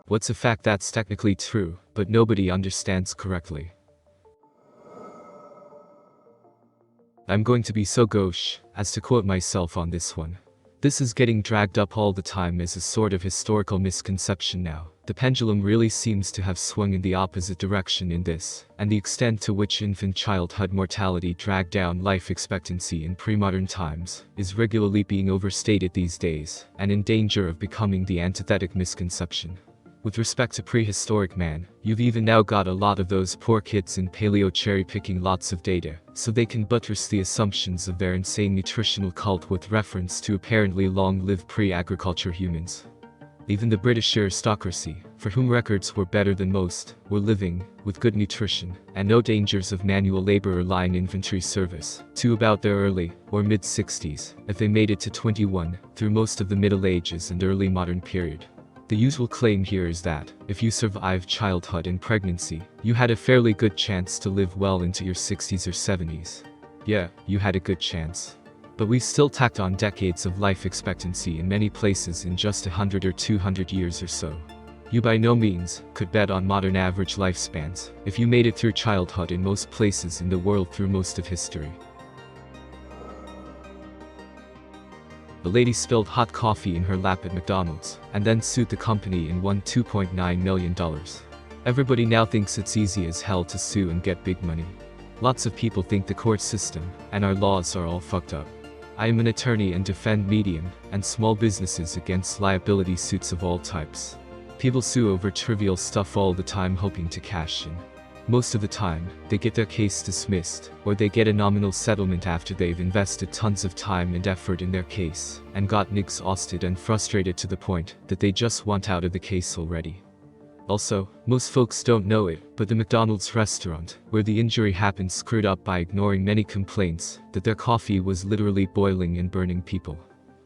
What's a fact that's technically true, but nobody understands correctly? I'm going to be so gauche as to quote myself on this one. This is getting dragged up all the time as a sort of historical misconception now. The pendulum really seems to have swung in the opposite direction in this, and the extent to which infant childhood mortality dragged down life expectancy in pre-modern times is regularly being overstated these days, and in danger of becoming the antithetic misconception. With respect to prehistoric man, you've even now got a lot of those poor kids in paleo cherry-picking lots of data, so they can buttress the assumptions of their insane nutritional cult with reference to apparently long-lived pre-agriculture humans. Even the British aristocracy, for whom records were better than most, were living, with good nutrition, and no dangers of manual labor or line infantry service, to about their early, or mid-60s, if they made it to 21, through most of the Middle Ages and early modern period. The usual claim here is that, if you survived childhood and pregnancy, you had a fairly good chance to live well into your 60s or 70s. Yeah, you had a good chance. But we've still tacked on decades of life expectancy in many places in just 100 or 200 years or so. You by no means could bet on modern average lifespans if you made it through childhood in most places in the world through most of history. The lady spilled hot coffee in her lap at McDonald's, and then sued the company and won $2.9 million. Everybody now thinks it's easy as hell to sue and get big money. Lots of people think the court system and our laws are all fucked up. I am an attorney and defend medium and small businesses against liability suits of all types. People sue over trivial stuff all the time hoping to cash in. Most of the time, they get their case dismissed, or they get a nominal settlement after they've invested tons of time and effort in their case, and gotten exhausted and frustrated to the point that they just want out of the case already. Also, most folks don't know it, but the McDonald's restaurant, where the injury happened, screwed up by ignoring many complaints that their coffee was literally boiling and burning people.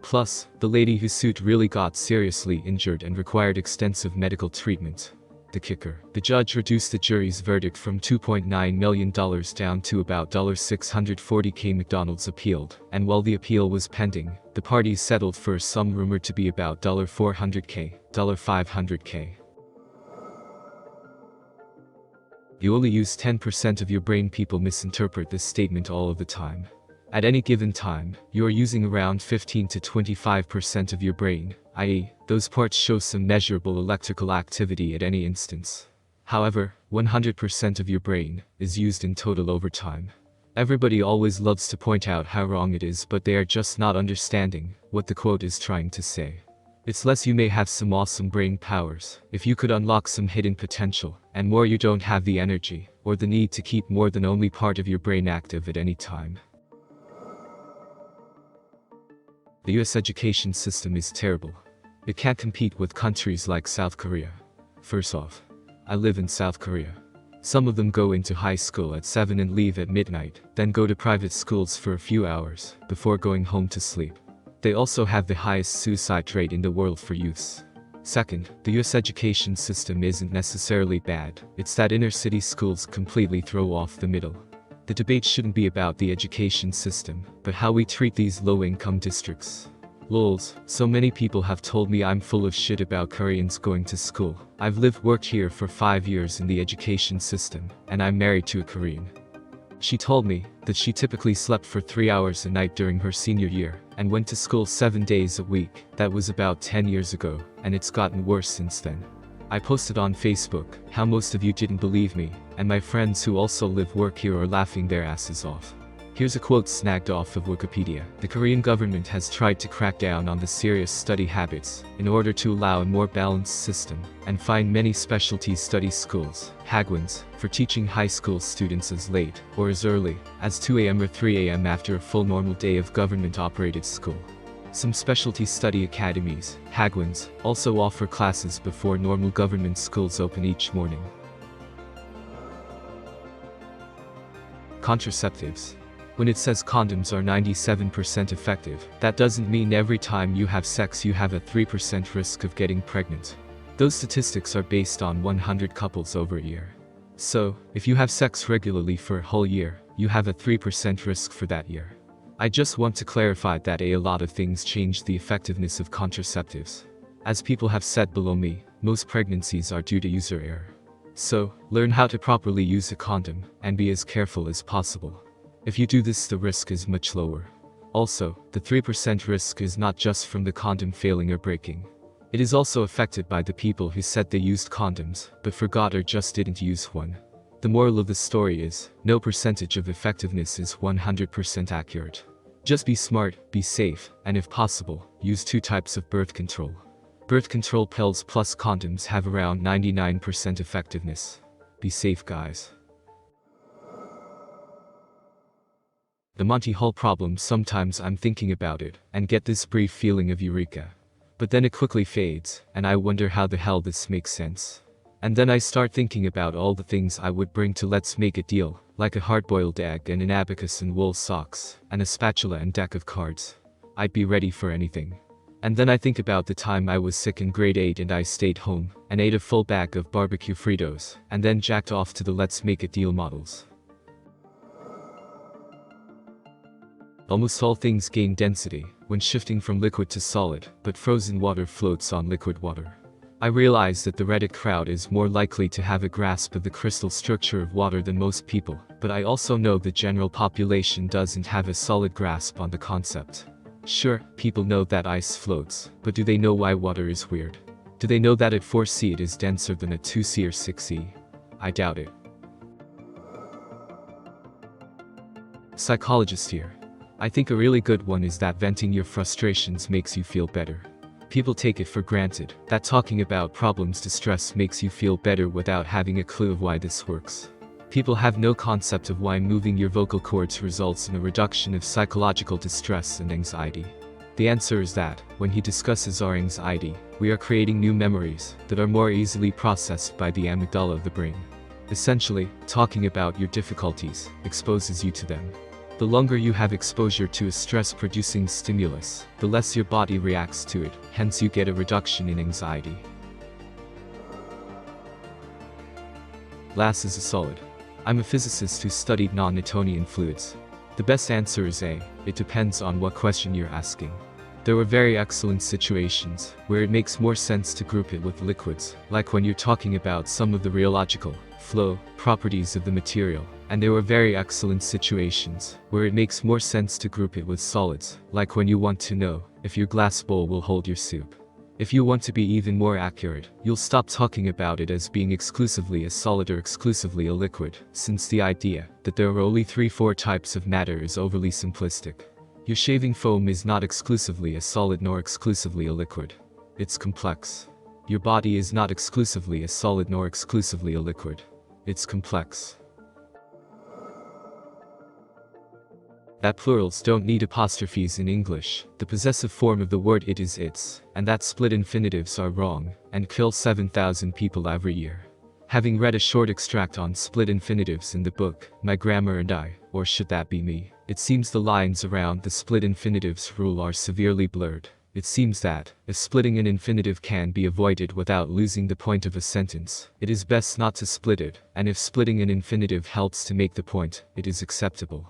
Plus, the lady who sued really got seriously injured and required extensive medical treatment. The kicker: the judge reduced the jury's verdict from $2.9 million down to about $640K. McDonald's appealed, and while the appeal was pending, the parties settled for a sum rumored to be about $400K, $500K. You only use 10% of your brain. People misinterpret this statement all of the time. At any given time, you are using around 15 to 25% of your brain, i.e., those parts show some measurable electrical activity at any instance. However, 100% of your brain is used in total over time. Everybody always loves to point out how wrong it is, but they are just not understanding what the quote is trying to say. It's less you may have some awesome brain powers if you could unlock some hidden potential, and more you don't have the energy or the need to keep more than only part of your brain active at any time. The US education system is terrible. It can't compete with countries like South Korea. First off, I live in South Korea. Some of them go into high school at 7 and leave at midnight, then go to private schools for a few hours before going home to sleep. They also have the highest suicide rate in the world for youths. Second, the US education system isn't necessarily bad, it's that inner city schools completely throw off the middle. The debate shouldn't be about the education system, but how we treat these low-income districts. Lols, so many people have told me I'm full of shit about Koreans going to school. I've worked here for 5 years in the education system, and I'm married to a Korean. She told me that she typically slept for 3 hours a night during her senior year, and went to school 7 days a week. That was about 10 years ago, and it's gotten worse since then. I posted on Facebook how most of you didn't believe me, and my friends who also work here are laughing their asses off. Here's a quote snagged off of Wikipedia. The Korean government has tried to crack down on the serious study habits in order to allow a more balanced system, and find many specialty study schools, hagwons, for teaching high school students as late, or as early, as 2 a.m. or 3 a.m. after a full normal day of government-operated school. Some specialty study academies, hagwons, also offer classes before normal government schools open each morning. Contraceptives. When it says condoms are 97% effective, that doesn't mean every time you have sex you have a 3% risk of getting pregnant. Those statistics are based on 100 couples over a year. So, if you have sex regularly for a whole year, you have a 3% risk for that year. I just want to clarify that a lot of things change the effectiveness of contraceptives. As people have said below me, most pregnancies are due to user error. So, learn how to properly use a condom, and be as careful as possible. If you do this, the risk is much lower. Also, the 3% risk is not just from the condom failing or breaking. It is also affected by the people who said they used condoms, but forgot or just didn't use one. The moral of the story is, no percentage of effectiveness is 100% accurate. Just be smart, be safe, and if possible, use 2 types of birth control. Birth control pills plus condoms have around 99% effectiveness. Be safe, guys. The Monty Hall problem. Sometimes I'm thinking about it, and get this brief feeling of eureka. But then it quickly fades, and I wonder how the hell this makes sense. And then I start thinking about all the things I would bring to Let's Make a Deal, like a hard-boiled egg and an abacus and wool socks, and a spatula and deck of cards. I'd be ready for anything. And then I think about the time I was sick in grade 8 and I stayed home, and ate a full bag of barbecue Fritos, and then jacked off to the Let's Make a Deal models. Almost all things gain density when shifting from liquid to solid, but frozen water floats on liquid water. I realize that the Reddit crowd is more likely to have a grasp of the crystal structure of water than most people, but I also know the general population doesn't have a solid grasp on the concept. Sure, people know that ice floats, but do they know why water is weird? Do they know that at 4C it is denser than at 2C or 6C? I doubt it. Psychologist here. I think a really good one is that venting your frustrations makes you feel better. People take it for granted that talking about problems to stress makes you feel better without having a clue of why this works. People have no concept of why moving your vocal cords results in a reduction of psychological distress and anxiety. The answer is that, when he discusses our anxiety, we are creating new memories that are more easily processed by the amygdala of the brain. Essentially, talking about your difficulties exposes you to them. The longer you have exposure to a stress-producing stimulus, the less your body reacts to it, hence you get a reduction in anxiety. Glass is a solid. I'm a physicist who studied non-Newtonian fluids. The best answer is A. It depends on what question you're asking. There were very excellent situations where it makes more sense to group it with liquids, like when you're talking about some of the rheological, flow, properties of the material. And there were very excellent situations where it makes more sense to group it with solids, like when you want to know if your glass bowl will hold your soup. If you want to be even more accurate, you'll stop talking about it as being exclusively a solid or exclusively a liquid, since the idea that there are only 3-4 types of matter is overly simplistic. Your shaving foam is not exclusively a solid nor exclusively a liquid. It's complex. Your body is not exclusively a solid nor exclusively a liquid. It's complex. That plurals don't need apostrophes in English, the possessive form of the word it is its, and that split infinitives are wrong, and kill 7,000 people every year. Having read a short extract on split infinitives in the book, My Grammar and I, or Should That Be Me, it seems the lines around the split infinitives rule are severely blurred. It seems that, if splitting an infinitive can be avoided without losing the point of a sentence, it is best not to split it, and if splitting an infinitive helps to make the point, it is acceptable.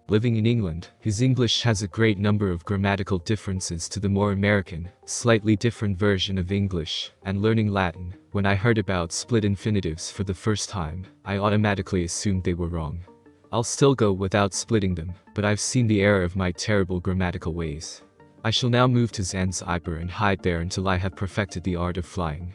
Living in England, his English has a great number of grammatical differences to the more American, slightly different version of English, and learning Latin, when I heard about split infinitives for the first time, I automatically assumed they were wrong. I'll still go without splitting them, but I've seen the error of my terrible grammatical ways. I shall now move to Zanzibar and hide there until I have perfected the art of flying.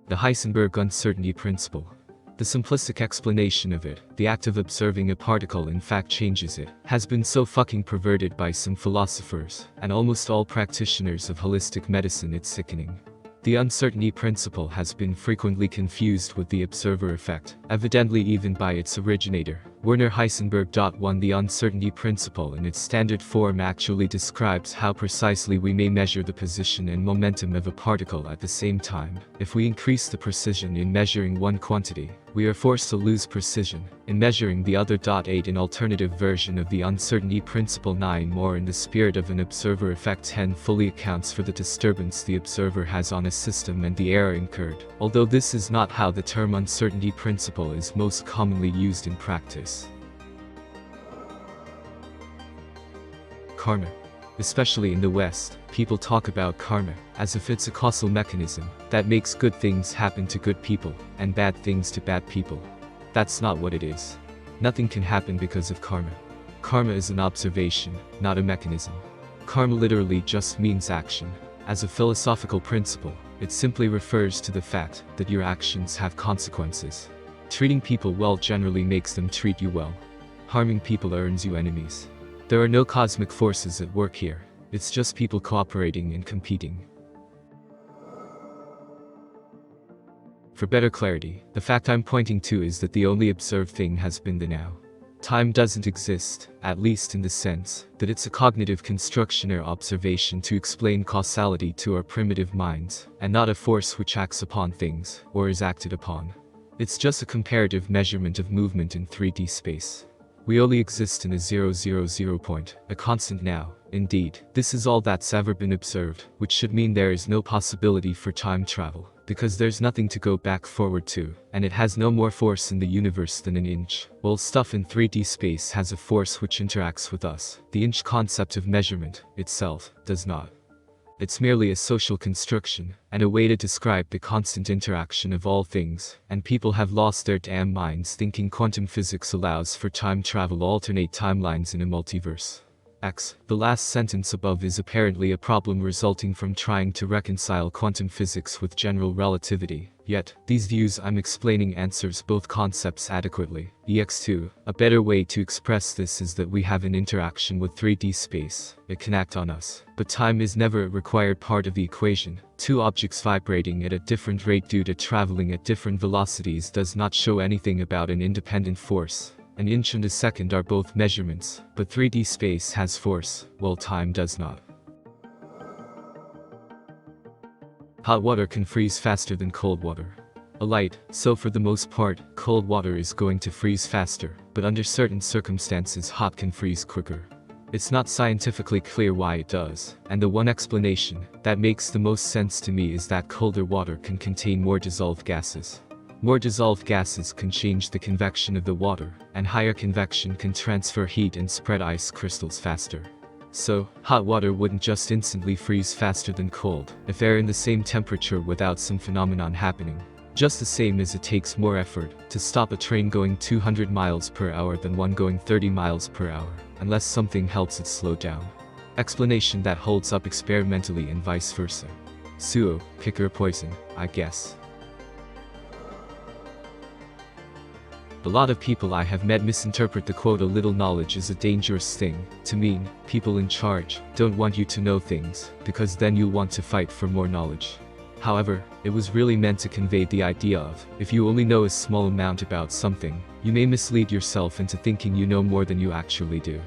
The Heisenberg uncertainty principle. The simplistic explanation of it, the act of observing a particle in fact changes it, has been so fucking perverted by some philosophers, and almost all practitioners of holistic medicine it's sickening. The uncertainty principle has been frequently confused with the observer effect, evidently even by its originator, Werner Heisenberg. 1 The uncertainty principle in its standard form actually describes how precisely we may measure the position and momentum of a particle at the same time. If we increase the precision in measuring one quantity, we are forced to lose precision in measuring the other. 8 An alternative version of the uncertainty principle 9 More in the spirit of an observer effect 10 fully accounts for the disturbance the observer has on a system and the error incurred, although this is not how the term uncertainty principle is most commonly used in practice. Karma. Especially in the West, people talk about karma as if it's a causal mechanism that makes good things happen to good people and bad things to bad people. That's not what it is. Nothing can happen because of karma. Karma is an observation, not a mechanism. Karma literally just means action. As a philosophical principle, it simply refers to the fact that your actions have consequences. Treating people well generally makes them treat you well. Harming people earns you enemies. There are no cosmic forces at work here. It's just people cooperating and competing. For better clarity, the fact I'm pointing to is that the only observed thing has been the now. Time doesn't exist, at least in the sense that it's a cognitive construction or observation to explain causality to our primitive minds, and not a force which acts upon things, or is acted upon. It's just a comparative measurement of movement in 3D space. We only exist in a 000 point, a constant now. Indeed, this is all that's ever been observed, which should mean there is no possibility for time travel, because there's nothing to go back forward to, and it has no more force in the universe than an inch, while stuff in 3D space has a force which interacts with us. The inch concept of measurement, itself, does not. It's merely a social construction, and a way to describe the constant interaction of all things, and people have lost their damn minds thinking quantum physics allows for time travel alternate timelines in a multiverse. The last sentence above is apparently a problem resulting from trying to reconcile quantum physics with general relativity, yet, these views I'm explaining answers both concepts adequately. EX2, a better way to express this is that we have an interaction with 3D space. It can act on us, but time is never a required part of the equation. Two objects vibrating at a different rate due to traveling at different velocities does not show anything about an independent force. An inch and a second are both measurements, but 3D space has force, while time does not. Hot water can freeze faster than cold water. So for the most part, cold water is going to freeze faster, but under certain circumstances hot can freeze quicker. It's not scientifically clear why it does, and the one explanation that makes the most sense to me is that colder water can contain more dissolved gases. More dissolved gases can change the convection of the water, and higher convection can transfer heat and spread ice crystals faster. So, hot water wouldn't just instantly freeze faster than cold if they're in the same temperature without some phenomenon happening. Just the same as it takes more effort to stop a train going 200 miles per hour than one going 30 miles per hour, unless something helps it slow down. Explanation that holds up experimentally and vice versa. Suo, pick or poison, I guess. A lot of people I have met misinterpret the quote "a little knowledge is a dangerous thing" to mean, people in charge don't want you to know things, because then you'll want to fight for more knowledge. However, it was really meant to convey the idea of, if you only know a small amount about something, you may mislead yourself into thinking you know more than you actually do.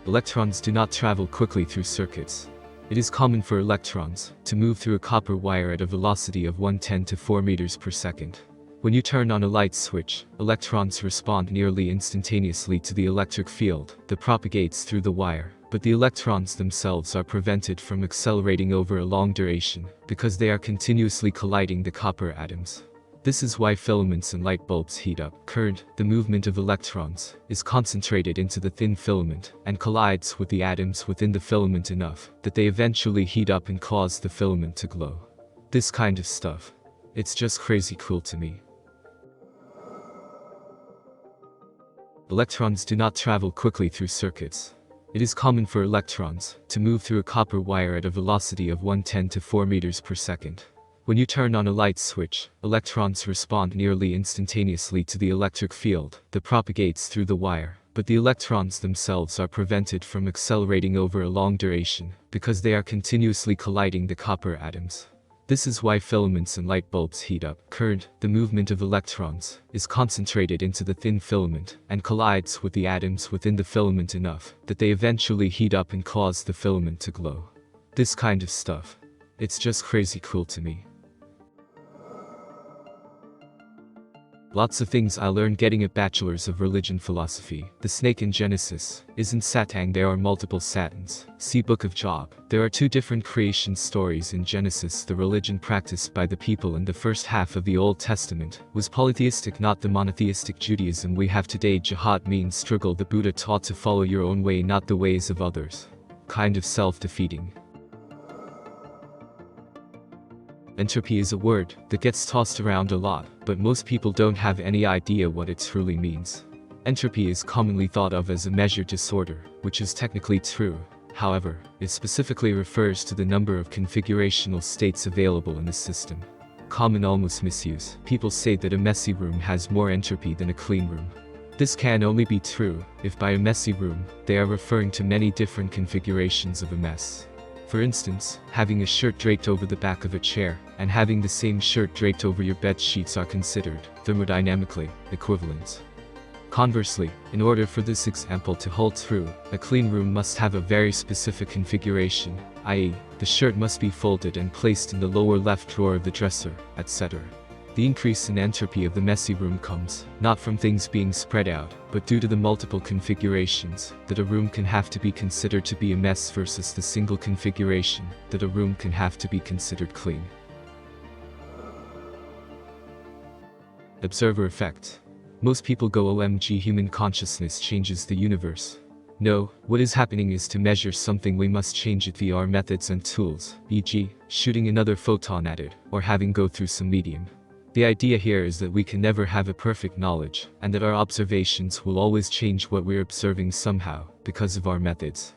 Electrons do not travel quickly through circuits. It is common for electrons to move through a copper wire at a velocity of 1/10 to 4 meters per second. When you turn on a light switch, electrons respond nearly instantaneously to the electric field that propagates through the wire, but the electrons themselves are prevented from accelerating over a long duration because they are continuously colliding the copper atoms. This is why filaments and light bulbs heat up. Current, the movement of electrons, is concentrated into the thin filament and collides with the atoms within the filament enough that they eventually heat up and cause the filament to glow. This kind of stuff. It's just crazy cool to me. Electrons do not travel quickly through circuits. It is common for electrons to move through a copper wire at a velocity of 1/10 to 4 meters per second. When you turn on a light switch, electrons respond nearly instantaneously to the electric field that propagates through the wire, but the electrons themselves are prevented from accelerating over a long duration because they are continuously colliding the copper atoms. This is why filaments and light bulbs heat up. Current, the movement of electrons, is concentrated into the thin filament and collides with the atoms within the filament enough that they eventually heat up and cause the filament to glow. This kind of stuff. It's just crazy cool to me. Lots of things I learned getting a bachelor's of religion philosophy. The snake in Genesis isn't Satan, there are multiple Satans. See Book of Job. There are two different creation stories in Genesis. The religion practiced by the people in the first half of the Old Testament was polytheistic, not the monotheistic Judaism we have today. Jihad means struggle. The Buddha taught to follow your own way, not the ways of others. Kind of self-defeating. Entropy is a word that gets tossed around a lot, but most people don't have any idea what it truly means. Entropy is commonly thought of as a measured disorder, which is technically true. However, it specifically refers to the number of configurational states available in a system. Common almost misuse. People say that a messy room has more entropy than a clean room. This can only be true if by a messy room, they are referring to many different configurations of a mess. For instance, having a shirt draped over the back of a chair and having the same shirt draped over your bed sheets are considered thermodynamically equivalent. Conversely, in order for this example to hold true, a clean room must have a very specific configuration, i.e., the shirt must be folded and placed in the lower left drawer of the dresser, etc. The increase in entropy of the messy room comes not from things being spread out, but due to the multiple configurations that a room can have to be considered to be a mess versus the single configuration that a room can have to be considered clean. Observer effect. Most people go OMG, human consciousness changes the universe. No, what is happening is to measure something we must change it via our methods and tools, e.g., shooting another photon at it, or having go through some medium. The idea here is that we can never have a perfect knowledge, and that our observations will always change what we're observing somehow, because of our methods.